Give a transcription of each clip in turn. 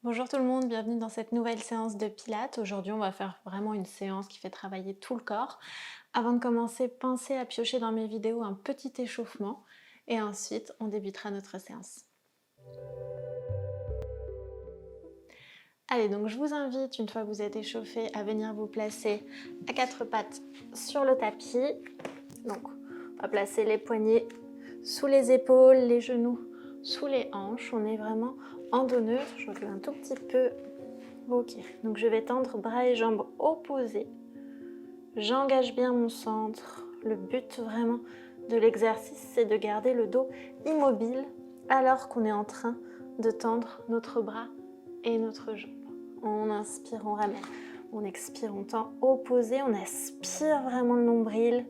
Bonjour tout le monde, bienvenue dans cette nouvelle séance de Pilates. Aujourd'hui, on va faire vraiment une séance qui fait travailler tout le corps. Avant de commencer, pensez à piocher dans mes vidéos un petit échauffement et ensuite, on débutera notre séance. Allez, donc je vous invite, une fois que vous êtes échauffé, à venir vous placer à quatre pattes sur le tapis. Donc, on va placer les poignets sous les épaules, les genoux sous les hanches. On est vraiment en dos neutre. Je recule un tout petit peu. Ok, donc je vais tendre bras et jambes opposés. J'engage bien mon centre. Le but vraiment de l'exercice, c'est de garder le dos immobile alors qu'on est en train de tendre notre bras et notre jambe. On inspire, on ramène. On expire, on tend opposé. On aspire vraiment le nombril.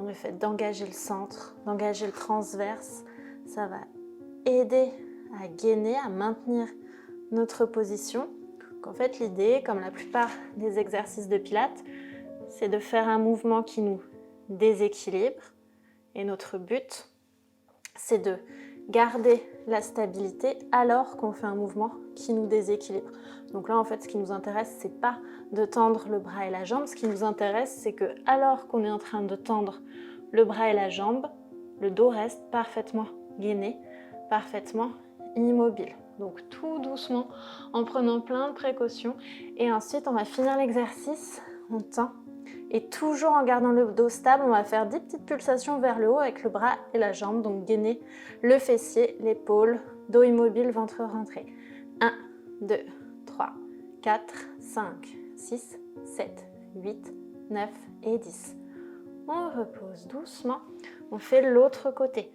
Le fait d'engager le centre, d'engager le transverse, ça va aider à gainer, à maintenir notre position. Donc en fait, l'idée, comme la plupart des exercices de Pilates, c'est de faire un mouvement qui nous déséquilibre. Et notre but, c'est de garder la stabilité alors qu'on fait un mouvement qui nous déséquilibre. Donc là, en fait, ce qui nous intéresse, c'est pas de tendre le bras et la jambe. Ce qui nous intéresse, c'est que alors qu'on est en train de tendre le bras et la jambe, le dos reste parfaitement gainé, parfaitement immobile. Donc tout doucement, en prenant plein de précautions. Et ensuite, on va finir l'exercice. On tend. Et toujours en gardant le dos stable, on va faire 10 petites pulsations vers le haut avec le bras et la jambe. Donc gainer le fessier, l'épaule, dos immobile, ventre rentré. 1, 2, 3, 4, 5, 6, 7, 8, 9 et 10. On repose doucement. On fait l'autre côté.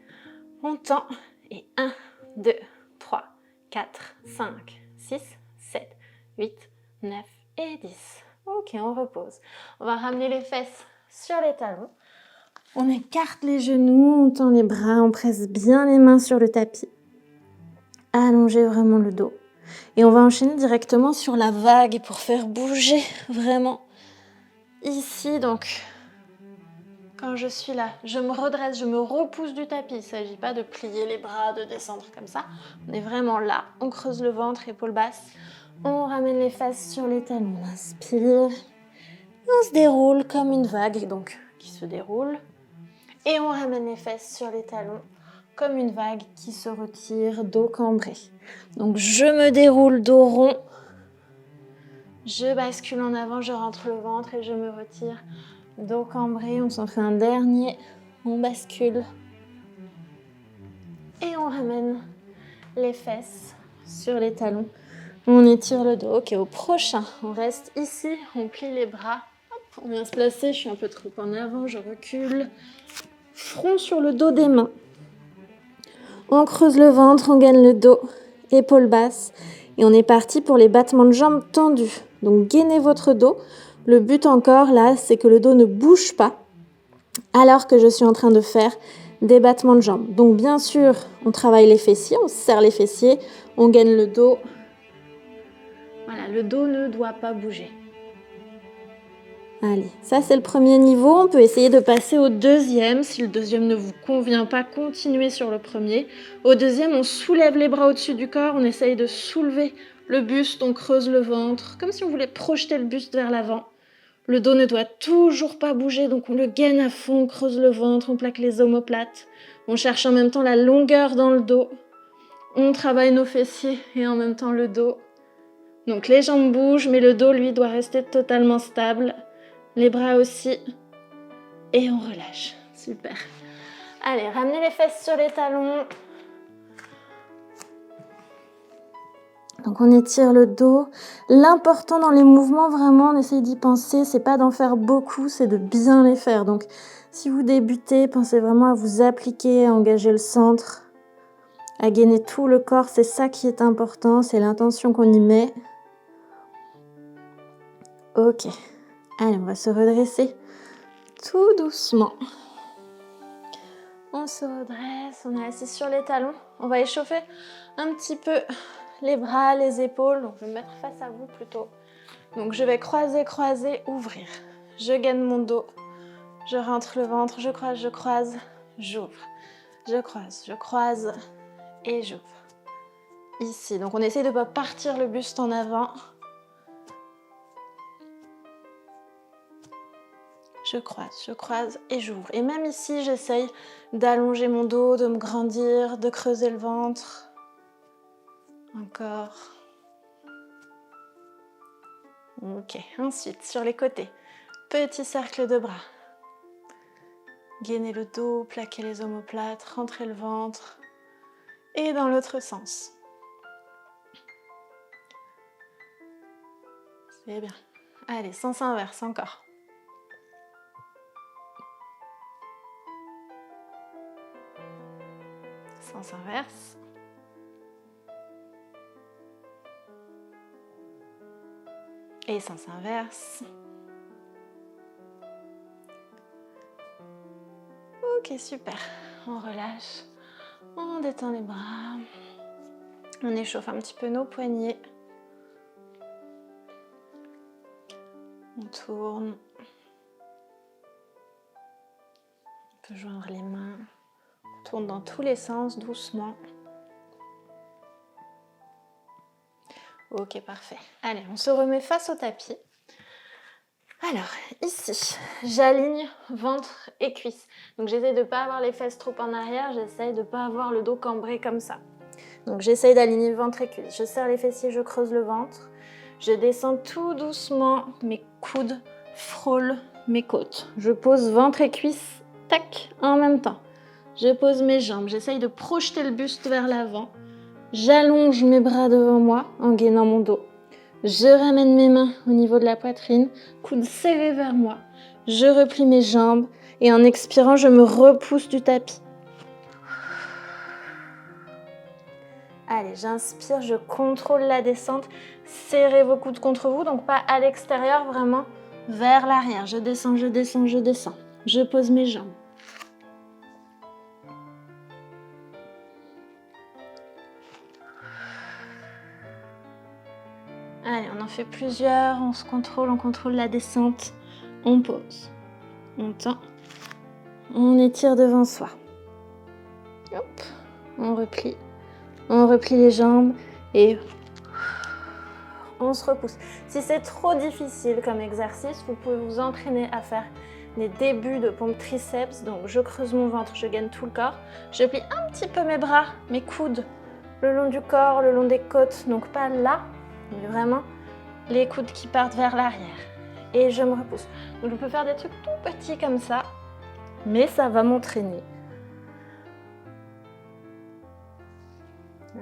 On tend et 1, 2, 3, 4, 5, 6, 7, 8, 9 et 10. Ok, on repose. On va ramener les fesses sur les talons. On écarte les genoux, on tend les bras, on presse bien les mains sur le tapis. Allongez vraiment le dos. Et on va enchaîner directement sur la vague pour faire bouger vraiment ici. Donc, quand je suis là, je me redresse, je me repousse du tapis. Il ne s'agit pas de plier les bras, de descendre comme ça. On est vraiment là. On creuse le ventre, épaules basses. On ramène les fesses sur les talons. On inspire. On se déroule comme une vague, donc qui se déroule. Et on ramène les fesses sur les talons comme une vague qui se retire, dos cambré. Donc je me déroule dos rond. Je bascule en avant, je rentre le ventre et je me retire. Dos cambré, on s'en fait un dernier. On bascule. Et on ramène les fesses sur les talons. On étire le dos. Ok, au prochain, on reste ici, on plie les bras. Hop, on vient se placer, je suis un peu trop en avant, je recule. Front sur le dos des mains. On creuse le ventre, on gaine le dos, épaules basses. Et on est parti pour les battements de jambes tendus. Donc gainez votre dos. Le but encore là, c'est que le dos ne bouge pas alors que je suis en train de faire des battements de jambes. Donc bien sûr, on travaille les fessiers, on serre les fessiers, on gaine le dos. Voilà, le dos ne doit pas bouger. Allez, ça c'est le premier niveau. On peut essayer de passer au deuxième. Si le deuxième ne vous convient pas, continuez sur le premier. Au deuxième, on soulève les bras au-dessus du corps. On essaye de soulever le buste, on creuse le ventre, comme si on voulait projeter le buste vers l'avant. Le dos ne doit toujours pas bouger, donc on le gaine à fond, on creuse le ventre, on plaque les omoplates. On cherche en même temps la longueur dans le dos. On travaille nos fessiers et en même temps le dos. Donc les jambes bougent, mais le dos, lui, doit rester totalement stable. Les bras aussi. Et on relâche. Super. Allez, ramenez les fesses sur les talons. Donc on étire le dos. L'important dans les mouvements, vraiment, on essaye d'y penser. C'est pas d'en faire beaucoup, c'est de bien les faire. Donc si vous débutez, pensez vraiment à vous appliquer, à engager le centre, à gainer tout le corps. C'est ça qui est important, c'est l'intention qu'on y met. Ok. Allez, on va se redresser tout doucement. On se redresse, on est assis sur les talons. On va échauffer un petit peu les bras, les épaules. Donc je vais me mettre face à vous plutôt. Donc je vais croiser, croiser, ouvrir. Je gaine mon dos. Je rentre le ventre, je croise, j'ouvre. Je croise et j'ouvre. ici. Donc on essaie de ne pas partir le buste en avant. Je croise et j'ouvre. Et même ici, j'essaye d'allonger mon dos, de me grandir, de creuser le ventre. Encore. Ok, ensuite, sur les côtés, petit cercle de bras. Gainer le dos, plaquer les omoplates, rentrer le ventre. Et dans l'autre sens. C'est bien. Allez, sens inverse encore. Sens inverse. Et sens inverse. Ok, super. On relâche. On détend les bras. On échauffe un petit peu nos poignets. On tourne. On peut joindre les mains. On tourne dans tous les sens, doucement. Ok, parfait. Allez, on se remet face au tapis. Alors, ici, j'aligne ventre et cuisses. Donc, j'essaie de ne pas avoir les fesses trop en arrière. J'essaie de ne pas avoir le dos cambré comme ça. Donc, j'essaie d'aligner ventre et cuisses. Je serre les fessiers, je creuse le ventre. Je descends tout doucement. Mes coudes frôlent mes côtes. Je pose ventre et cuisses, tac, en même temps. Je pose mes jambes. J'essaye de projeter le buste vers l'avant. J'allonge mes bras devant moi en gainant mon dos. Je ramène mes mains au niveau de la poitrine, coudes serrés vers moi. Je replie mes jambes et en expirant, je me repousse du tapis. Allez, j'inspire, je contrôle la descente. Serrez vos coudes contre vous, donc pas à l'extérieur, vraiment vers l'arrière. Je descends, je descends, je descends. Je pose mes jambes. Allez, on en fait plusieurs, on se contrôle, on contrôle la descente, on pose, on tend, on étire devant soi. Hop, on replie les jambes et on se repousse. Si c'est trop difficile comme exercice, vous pouvez vous entraîner à faire les débuts de pompe triceps. Donc je creuse mon ventre, je gaine tout le corps, je plie un petit peu mes bras, mes coudes, le long du corps, le long des côtes, donc pas là, mais vraiment les coudes qui partent vers l'arrière. Et je me repousse. Donc je peux faire des trucs tout petits comme ça, mais ça va m'entraîner.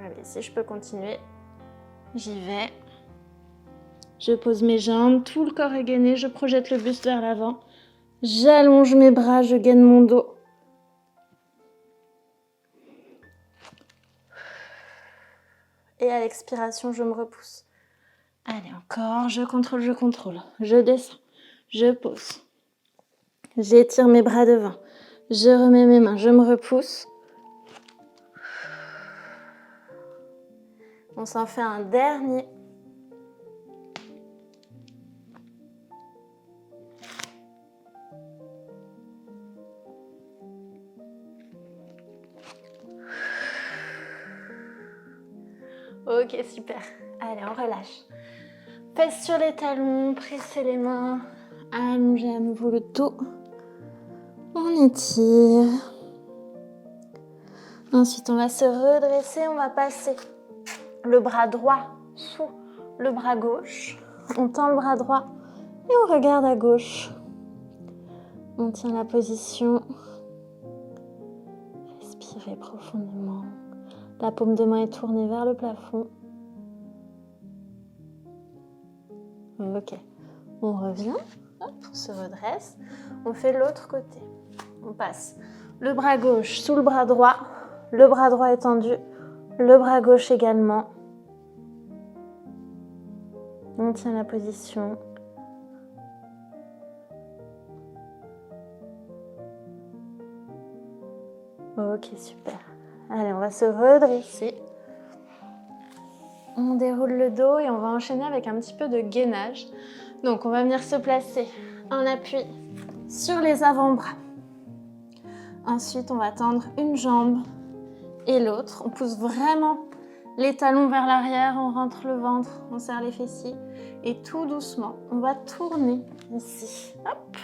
Allez, si je peux continuer, j'y vais. Je pose mes jambes, tout le corps est gainé, je projette le buste vers l'avant. J'allonge mes bras, je gaine mon dos. Et à l'expiration, je me repousse. Allez, encore, je contrôle. Je descends, je pose. J'étire mes bras devant. Je remets mes mains, je me repousse. On s'en fait un dernier. Ok, super. Allez, on relâche. Fesses sur les talons, pressez les mains, allongez à nouveau le dos. On étire. Ensuite, on va se redresser, on va passer le bras droit sous le bras gauche. On tend le bras droit et on regarde à gauche. On tient la position. Respirez profondément. La paume de main est tournée vers le plafond. Ok. On revient. Hop, on se redresse. On fait l'autre côté. On passe le bras gauche sous le bras droit. Le bras droit étendu. Le bras gauche également. On tient la position. Ok, super. Allez, on va se redresser. On déroule le dos et on va enchaîner avec un petit peu de gainage. Donc, on va venir se placer en appui sur les avant-bras. Ensuite, on va tendre une jambe et l'autre. On pousse vraiment Les talons vers l'arrière, on rentre le ventre, on serre les fessiers. Et tout doucement, on va tourner ici. Hop.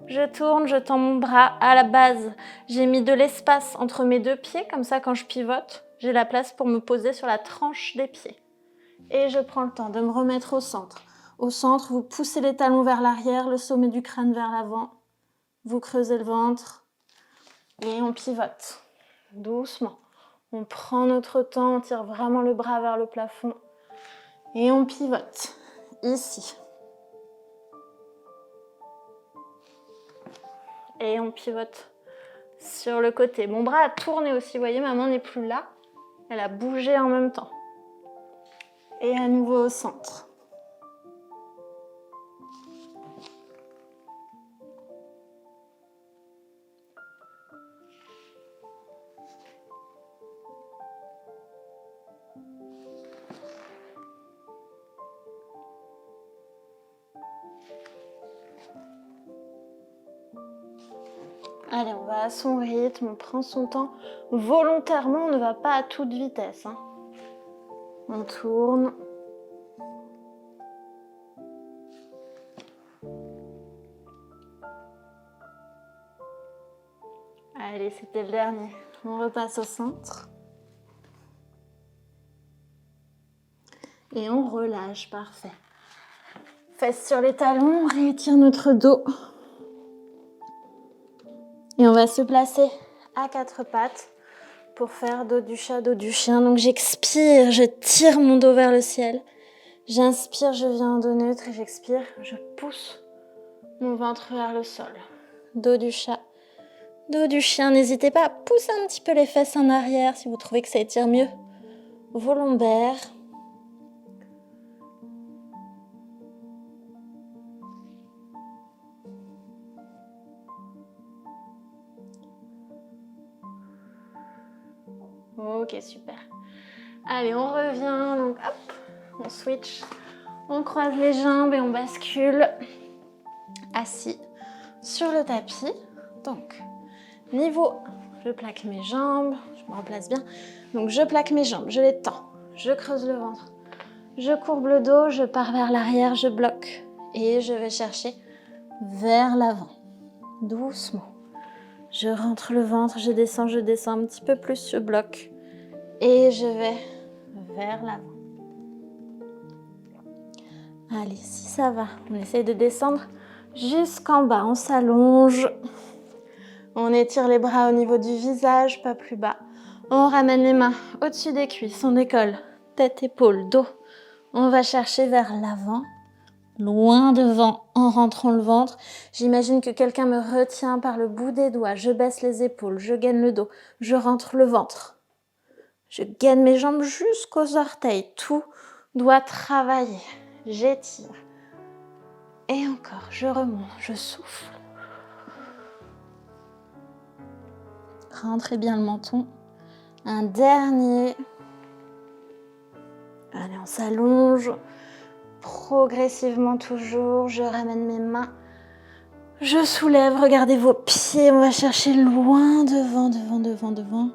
Je tourne, je tends mon bras à la base. J'ai mis de l'espace entre mes deux pieds, comme ça quand je pivote, j'ai la place pour me poser sur la tranche des pieds. Et je prends le temps de me remettre au centre. Au centre, vous poussez les talons vers l'arrière, le sommet du crâne vers l'avant. Vous creusez le ventre et on pivote doucement. On prend notre temps, on tire vraiment le bras vers le plafond et on pivote ici. Et on pivote sur le côté. Mon bras a tourné aussi, vous voyez, ma main n'est plus là. Elle a bougé en même temps. Et à nouveau au centre. Allez, on va à son rythme, on prend son temps. Volontairement, on ne va pas à toute vitesse. On tourne. Allez, c'était le dernier. On repasse au centre. Et on relâche, parfait. Fesses sur les talons, on réétire notre dos. Et on va se placer à quatre pattes pour faire dos du chat, dos du chien. Donc j'expire, je tire mon dos vers le ciel. J'inspire, je viens en dos neutre et j'expire, je pousse mon ventre vers le sol. Dos du chat, dos du chien. N'hésitez pas à pousser un petit peu les fesses en arrière si vous trouvez que ça étire mieux vos lombaires. Ok, super. Allez, on revient. Donc, hop, on switch. On croise les jambes et on bascule assis sur le tapis. Donc, niveau, je plaque mes jambes. Je me replace bien. Donc, je plaque mes jambes, je les tends. Je creuse le ventre. Je courbe le dos, je pars vers l'arrière, je bloque. Et je vais chercher vers l'avant. Doucement. Je rentre le ventre, je descends un petit peu plus, je bloque. Et je vais vers l'avant. Allez, si ça va, on essaye de descendre jusqu'en bas. On s'allonge. On étire les bras au niveau du visage, pas plus bas. On ramène les mains au-dessus des cuisses, on décolle. Tête, épaule, dos. On va chercher vers l'avant, loin devant, en rentrant le ventre. J'imagine que quelqu'un me retient par le bout des doigts. Je baisse les épaules, je gaine le dos, je rentre le ventre. Je gaine mes jambes jusqu'aux orteils. Tout doit travailler. J'étire. Et encore, je remonte, je souffle. Rentrez bien le menton. Un dernier. Allez, on s'allonge. Progressivement toujours. Je ramène mes mains. Je soulève. Regardez vos pieds. On va chercher loin devant, devant, devant, devant.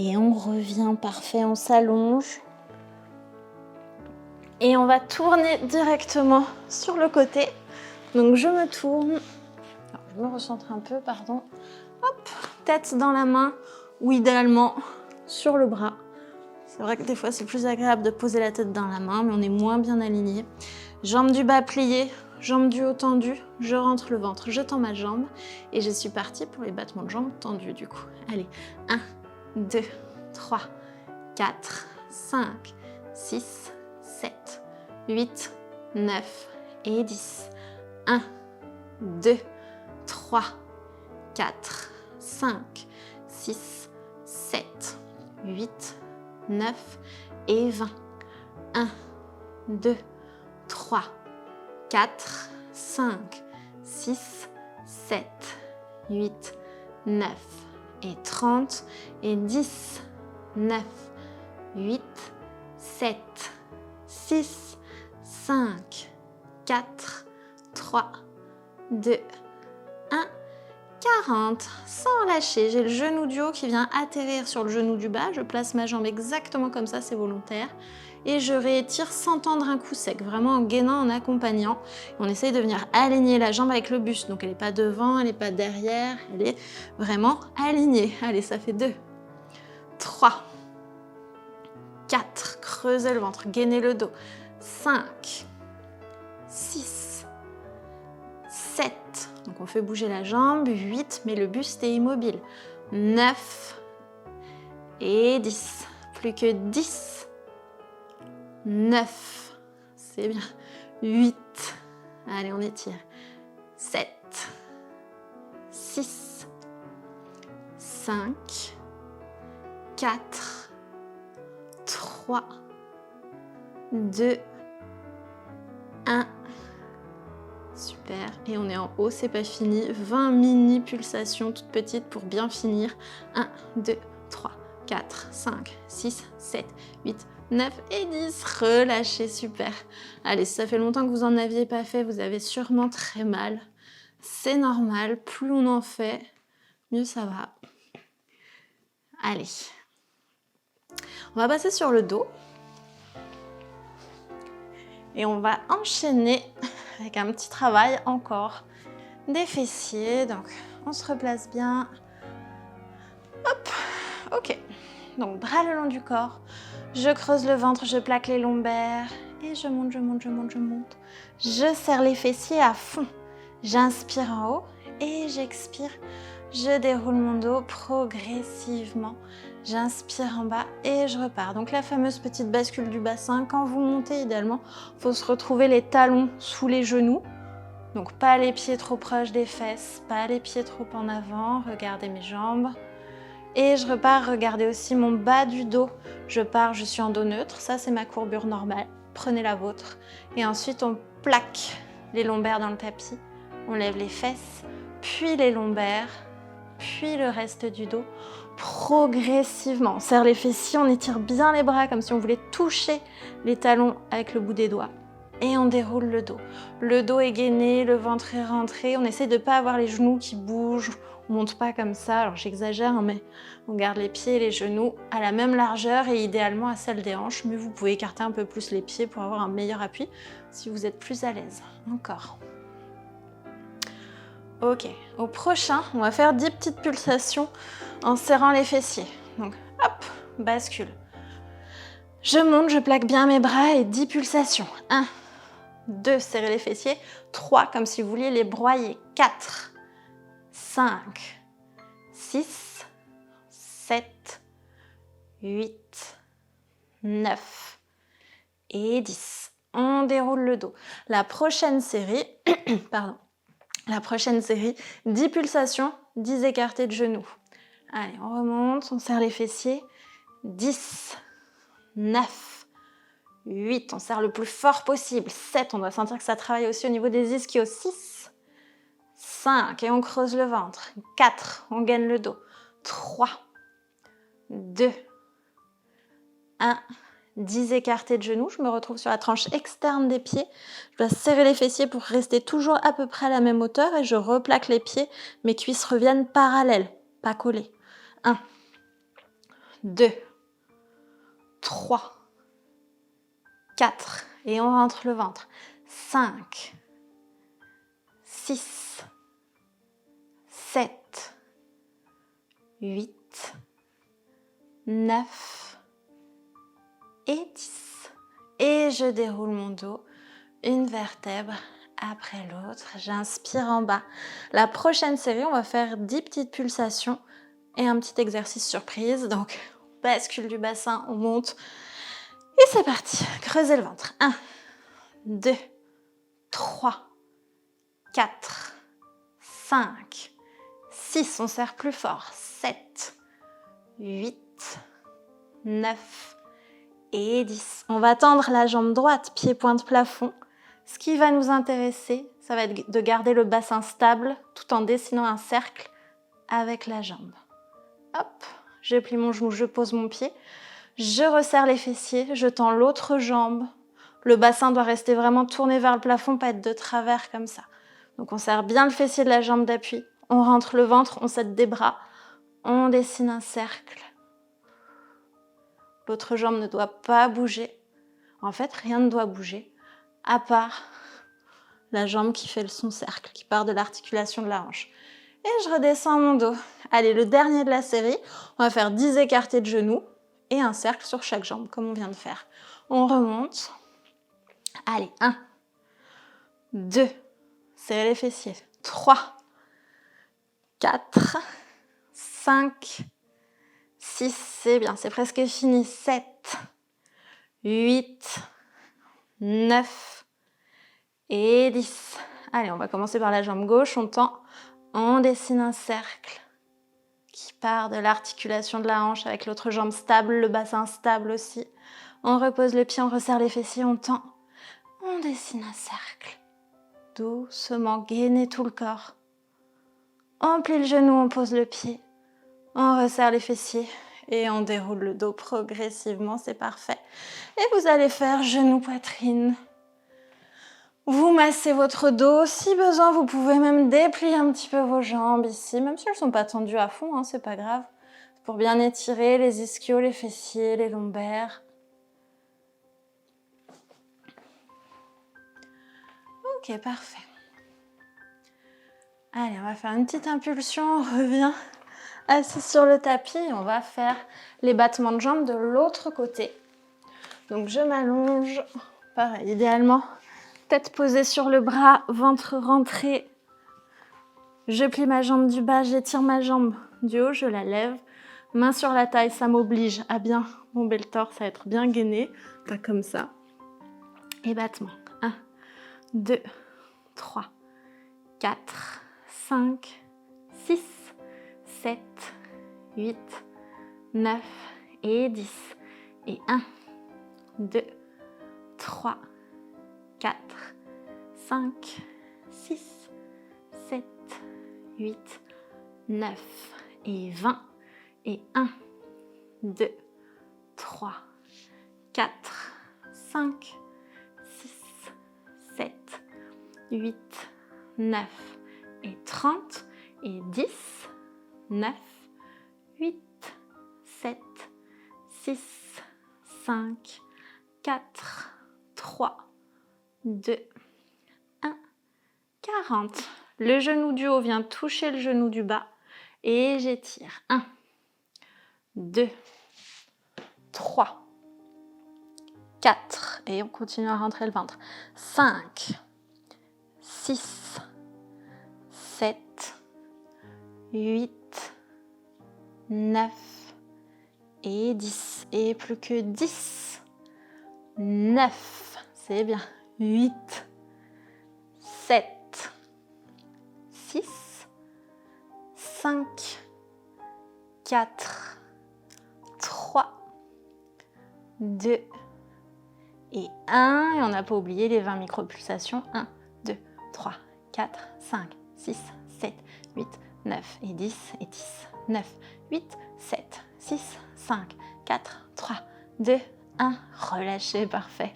Et on revient, parfait, on s'allonge. Et on va tourner directement sur le côté. Donc je me tourne. Alors, je me recentre un peu, pardon. Hop, tête dans la main ou idéalement sur le bras. C'est vrai que des fois c'est plus agréable de poser la tête dans la main, mais on est moins bien aligné. Jambes du bas pliées, jambes du haut tendues. Je rentre le ventre, je tends ma jambe. Et je suis partie pour les battements de jambes tendus du coup. Allez, 1, 2, 3, 4, 5, 6, 7, 8, 9 et 10. 1, 2, 3, 4, 5, 6, 7, 8, 9 et 20. 1, 2, 3, 4, 5, 6, 7, 8, 9 et 30 et 10, 9, 8, 7, 6, 5, 4, 3, 2, 1 40, sans lâcher. J'ai le genou du haut qui vient atterrir sur le genou du bas. Je place ma jambe exactement comme ça, c'est volontaire. Et je réétire sans tendre un coup sec, vraiment en gainant, en accompagnant. On essaye de venir aligner la jambe avec le buste. Donc elle n'est pas devant, elle n'est pas derrière, elle est vraiment alignée. Allez, ça fait 2, 3, 4, creusez le ventre, gainez le dos. 5, 6, 7, donc on fait bouger la jambe. 8, mais le buste est immobile. 9 et 10. Plus que 10. 9. C'est bien. 8. Allez, on étire. 7. 6. 5. 4. 3. 2. 1. Super. Et on est en haut, c'est pas fini. 20 mini pulsations toutes petites pour bien finir. 1, 2, 3, 4, 5, 6, 7, 8, 9 et 10. Relâchez, super. Allez, si ça fait longtemps que vous n'en aviez pas fait, vous avez sûrement très mal. C'est normal, plus on en fait, mieux ça va. Allez. On va passer sur le dos. Et on va enchaîner avec un petit travail encore des fessiers. Donc, on se replace bien. Hop, ok. Donc, bras le long du corps. Je creuse le ventre, je plaque les lombaires. Et je monte, je monte, je monte, je monte. Je serre les fessiers à fond. J'inspire en haut et j'expire. Je déroule mon dos progressivement. J'inspire en bas et je repars. Donc la fameuse petite bascule du bassin. Quand vous montez, idéalement, il faut se retrouver les talons sous les genoux. Donc pas les pieds trop proches des fesses, pas les pieds trop en avant. Regardez mes jambes. Et je repars, regardez aussi mon bas du dos. Je pars, je suis en dos neutre. Ça, c'est ma courbure normale. Prenez la vôtre. Et ensuite, on plaque les lombaires dans le tapis. On lève les fesses, puis les lombaires, puis le reste du dos. Progressivement, on serre les fessiers, on étire bien les bras comme si on voulait toucher les talons avec le bout des doigts. Et on déroule le dos. Le dos est gainé, le ventre est rentré. On essaie de ne pas avoir les genoux qui bougent. On ne monte pas comme ça. Alors j'exagère, hein, mais on garde les pieds et les genoux à la même largeur et idéalement à celle des hanches. Mais vous pouvez écarter un peu plus les pieds pour avoir un meilleur appui si vous êtes plus à l'aise. Encore. Ok, au prochain, on va faire 10 petites pulsations en serrant les fessiers. Donc, hop, bascule. Je monte, je plaque bien mes bras et 10 pulsations. 1, 2, serrez les fessiers. 3, comme si vous vouliez les broyer. 4, 5, 6, 7, 8, 9 et 10. On déroule le dos. La prochaine série, pardon. La prochaine série, 10 pulsations, 10 écartés de genoux. Allez, on remonte, on serre les fessiers. 10, 9, 8, on serre le plus fort possible. 7, on doit sentir que ça travaille aussi au niveau des ischios. 6, 5, et on creuse le ventre. 4, on gaine le dos. 3, 2, 1, 10 écartés de genoux. Je me retrouve sur la tranche externe des pieds. Je dois serrer les fessiers pour rester toujours à peu près à la même hauteur et je replaque les pieds. Mes cuisses reviennent parallèles, pas collées. 1, 2, 3, 4, et on rentre le ventre. 5, 6, 7, 8, 9, et 10. Et je déroule mon dos, une vertèbre après l'autre. J'inspire en bas. La prochaine série, on va faire 10 petites pulsations et un petit exercice surprise. Donc, on bascule du bassin, on monte. Et c'est parti. Creusez le ventre. 1, 2, 3, 4, 5, 6. On serre plus fort. 7, 8, 9, et 10. On va tendre la jambe droite, pied pointe plafond. Ce qui va nous intéresser, ça va être de garder le bassin stable tout en dessinant un cercle avec la jambe. Hop, je plie mon genou, je pose mon pied. Je resserre les fessiers, je tends l'autre jambe. Le bassin doit rester vraiment tourné vers le plafond, pas être de travers comme ça. Donc on serre bien le fessier de la jambe d'appui. On rentre le ventre, on s'aide des bras, on dessine un cercle. L'autre jambe ne doit pas bouger. En fait, rien ne doit bouger, à part la jambe qui fait son cercle, qui part de l'articulation de la hanche. Et je redescends mon dos. Allez, le dernier de la série, on va faire 10 écartés de genoux et un cercle sur chaque jambe, comme on vient de faire. On remonte. Allez, 1, 2, serrez les fessiers. 3, 4, 5, 6, c'est bien, c'est presque fini. 7, 8, 9 et 10. Allez, on va commencer par la jambe gauche, on tend, on dessine un cercle qui part de l'articulation de la hanche avec l'autre jambe stable, le bassin stable aussi. On repose le pied, on resserre les fessiers, on tend, on dessine un cercle. Doucement, gainez tout le corps. On plie le genou, on pose le pied, on resserre les fessiers et on déroule le dos progressivement, c'est parfait. Et vous allez faire genou, poitrine. Vous massez votre dos. Si besoin, vous pouvez même déplier un petit peu vos jambes ici, même si elles ne sont pas tendues à fond, hein, c'est pas grave. Pour bien étirer les ischios, les fessiers, les lombaires. Ok, parfait. Allez, on va faire une petite impulsion, on revient assis sur le tapis et on va faire les battements de jambes de l'autre côté. Donc je m'allonge, pareil, idéalement, tête posée sur le bras, ventre rentré. Je plie ma jambe du bas, j'étire ma jambe du haut, je la lève. Main sur la taille, ça m'oblige à bien bomber le torse, à être bien gainé, pas comme ça. Et battement. 1, 2, 3, 4, 5, 6, 7, 8, 9 et 10. Et 1, 2, 3, 4, 5, 6, 7, 8, 9 et 20. Et 1, 2, 3, 4, 5, 6, 7, 8, 9 et 30 et 10, 9, 8, 7, 6, 5, 4, 3, 2, 1, 40. Le genou du haut vient toucher le genou du bas et j'étire. 1, 2, 3, 4 et on continue à rentrer le ventre. 5, 6, 7, 8, 9 et 10. Et plus que 10, 9, c'est bien. 8, 7, 6, 5, 4, 3, 2 et 1. Et on n'a pas oublié les 20 micropulsations. 1, 2, 3, 4, 5, 6, 7, 8, 9 et 10. Et 10, 9, 8, 7, 6, 5, 4, 3, 2, 1. Relâchez, parfait.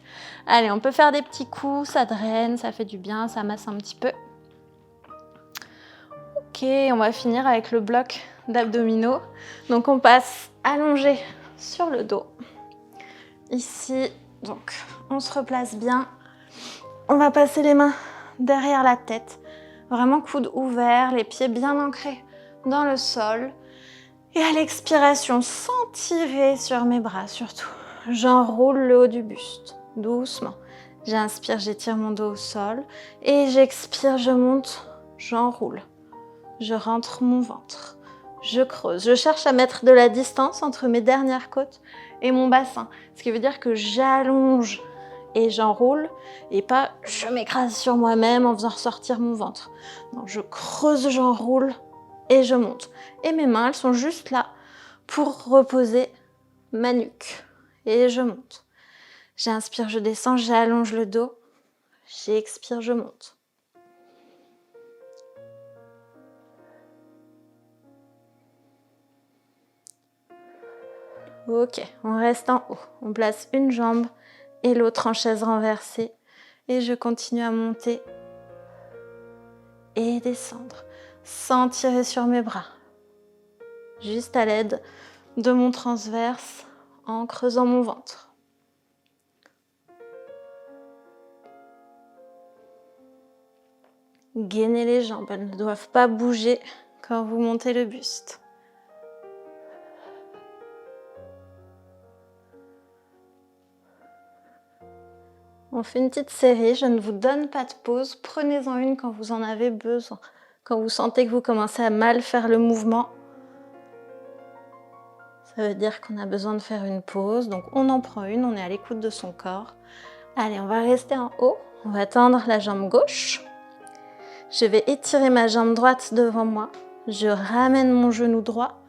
Allez, on peut faire des petits coups, ça draine, ça fait du bien, ça masse un petit peu. Ok, on va finir avec le bloc d'abdominaux. Donc on passe allongé sur le dos. Ici, donc on se replace bien. On va passer les mains derrière la tête. Vraiment coude ouvert, les pieds bien ancrés dans le sol. Et à l'expiration, sans tirer sur mes bras surtout, j'enroule le haut du buste, doucement. J'inspire, j'étire mon dos au sol. Et j'expire, je monte, j'enroule. Je rentre mon ventre. Je creuse. Je cherche à mettre de la distance entre mes dernières côtes et mon bassin. Ce qui veut dire que j'allonge et j'enroule et pas je m'écrase sur moi-même en faisant ressortir mon ventre. Non, je creuse, j'enroule et je monte. Et mes mains, elles sont juste là pour reposer ma nuque. Et je monte. J'inspire, je descends, j'allonge le dos. J'expire, je monte. Ok, on reste en haut. On place une jambe et l'autre en chaise renversée. Et je continue à monter et descendre. sans tirer sur mes bras. Juste à l'aide de mon transverse en creusant mon ventre. Gainez les jambes, elles ne doivent pas bouger quand vous montez le buste. On fait une petite série, je ne vous donne pas de pause, prenez-en une quand vous en avez besoin. Quand vous sentez que vous commencez à mal faire le mouvement, ça veut dire qu'on a besoin de faire une pause, donc on en prend une, on est à l'écoute de son corps. Allez, on va rester en haut, on va tendre la jambe gauche. Je vais étirer ma jambe droite devant moi, je ramène mon genou droit,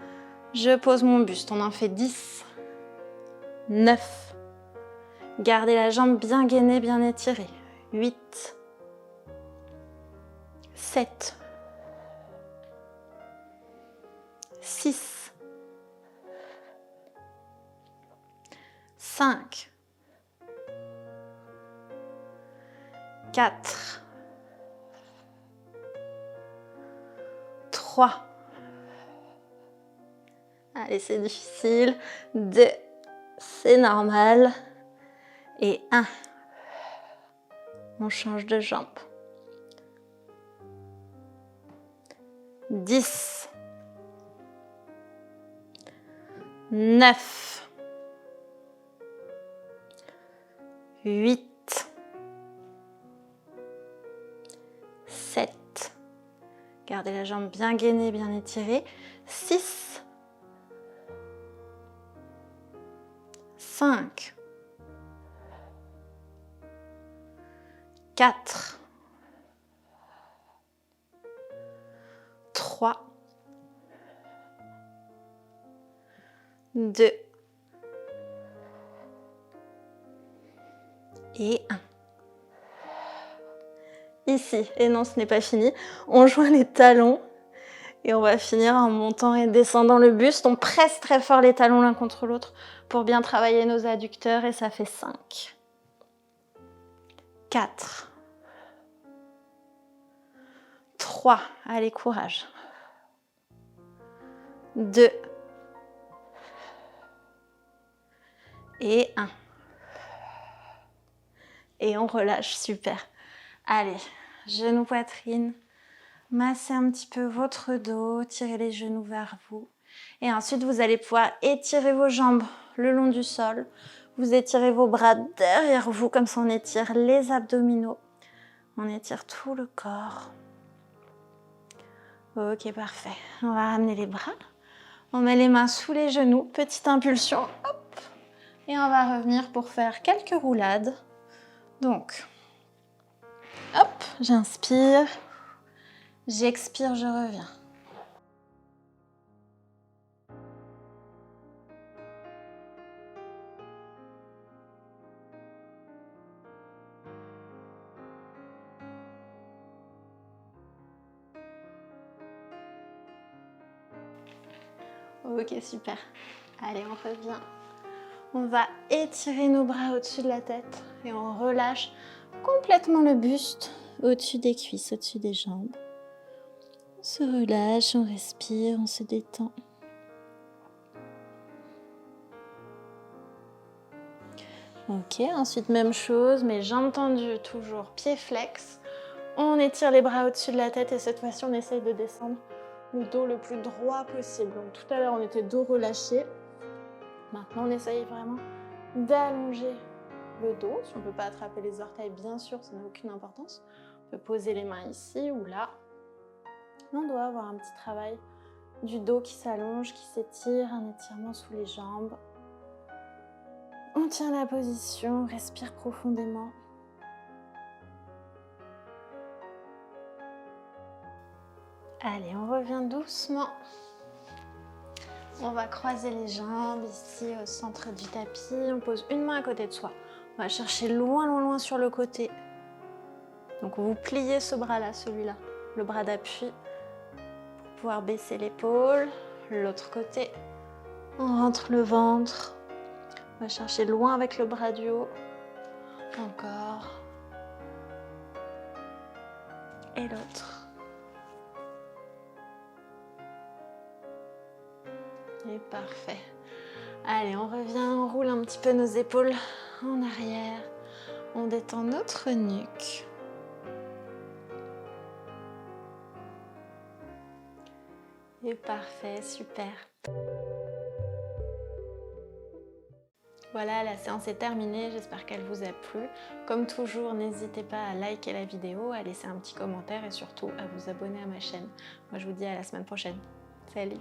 je pose mon buste, on en fait 10, 9, gardez la jambe bien gainée, bien étirée, 8, 7, 6, 5, 4, 3, allez c'est difficile, 2, c'est normal, et 1, on change de jambe, 10, 9, 8, 7, gardez la jambe bien gainée, bien étirée, 6, 5, 4, 3, 2 et 1. Ici, et non, ce n'est pas fini, on joint les talons et on va finir en montant et descendant le buste. On presse très fort les talons l'un contre l'autre pour bien travailler nos adducteurs et ça fait 5, 4, 3, allez courage, 2 et 1. Et on relâche, super. Allez, genoux poitrine, massez un petit peu votre dos, tirez les genoux vers vous. Et ensuite, vous allez pouvoir étirer vos jambes le long du sol. Vous étirez vos bras derrière vous, comme ça on étire les abdominaux. On étire tout le corps. Ok, parfait. On va ramener les bras. On met les mains sous les genoux, petite impulsion, hop. Et on va revenir pour faire quelques roulades. Donc, hop, j'inspire, j'expire, je reviens. Ok, super. Allez, on revient. On va étirer nos bras au-dessus de la tête et on relâche complètement le buste au-dessus des cuisses, au-dessus des jambes. On se relâche, on respire, on se détend. Ok, ensuite même chose, mais jambes tendues, toujours pieds flex. On étire les bras au-dessus de la tête et cette fois-ci on essaye de descendre le dos le plus droit possible. Donc tout à l'heure on était dos relâché. Maintenant on essaye vraiment d'allonger le dos. Si on ne peut pas attraper les orteils, bien sûr, ça n'a aucune importance. On peut poser les mains ici ou là. On doit avoir un petit travail du dos qui s'allonge, qui s'étire, un étirement sous les jambes. On tient la position, on respire profondément. Allez, on revient doucement. On va croiser les jambes ici au centre du tapis. On pose une main à côté de soi. On va chercher loin, loin, loin sur le côté. Donc vous pliez ce bras-là, celui-là, le bras d'appui, pour pouvoir baisser l'épaule. L'autre côté, on rentre le ventre. On va chercher loin avec le bras du haut. Encore. Et l'autre. Et parfait. Allez, on revient, on roule un petit peu nos épaules en arrière. On détend notre nuque. Et parfait, super. Voilà, la séance est terminée, j'espère qu'elle vous a plu. Comme toujours, n'hésitez pas à liker la vidéo, à laisser un petit commentaire et surtout à vous abonner à ma chaîne. Moi, je vous dis à la semaine prochaine. Salut!